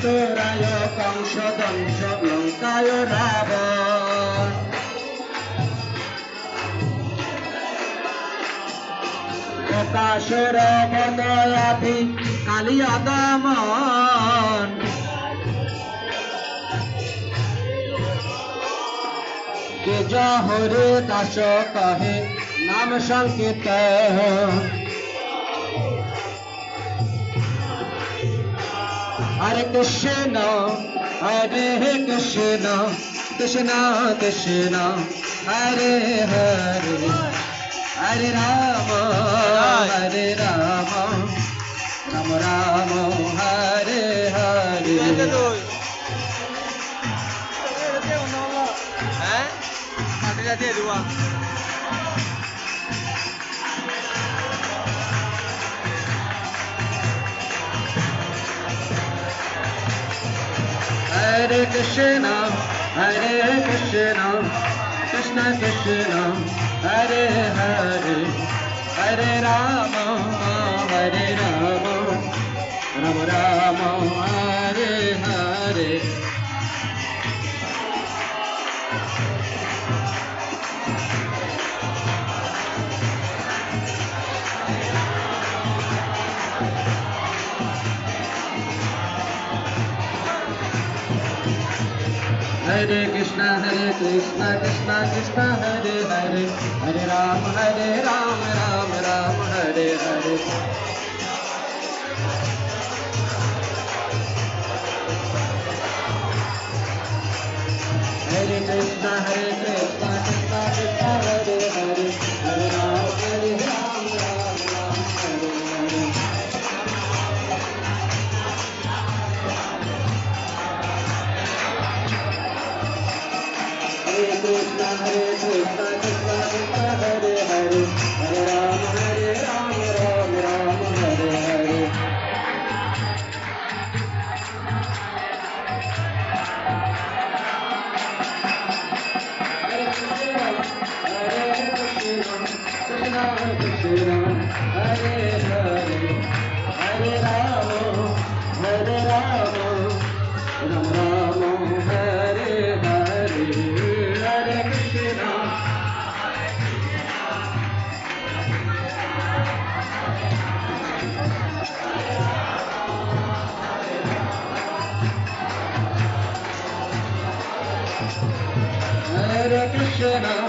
তোরায় কংস দংশ লঙ্কায় রাবণ কাশুর বদয়াধি কালিয়া দমন কে হরে দাস কহে নাম সংকেত হরে কৃষ্ণ হরে Krishna Krishna Krishna Hare Hare Hare Ram Ram Ram Hare Hare Hare Krishna, Hare Krishna, Krishna Krishna, Hare Hare, Hare Rama, Hare Rama, Rama Rama, Hare Hare. Hare Krishna, Krishna Krishna, Hare Hare, Hare Ram, Ram Ram, Hare Hare. Hare Krishna, Krishna Krishna, Hare Hare, Hare Ram, Ram Ram, Hare Hare. Hare Krishna, Krishna Krishna, Hare Hare, Hare Ram, Ram Ram, Hare Hare. Krishna Krishna, Hare Hare, Hare Ram, Ram Ram, Hare Hare, Hare Krishna. Hare Krishna.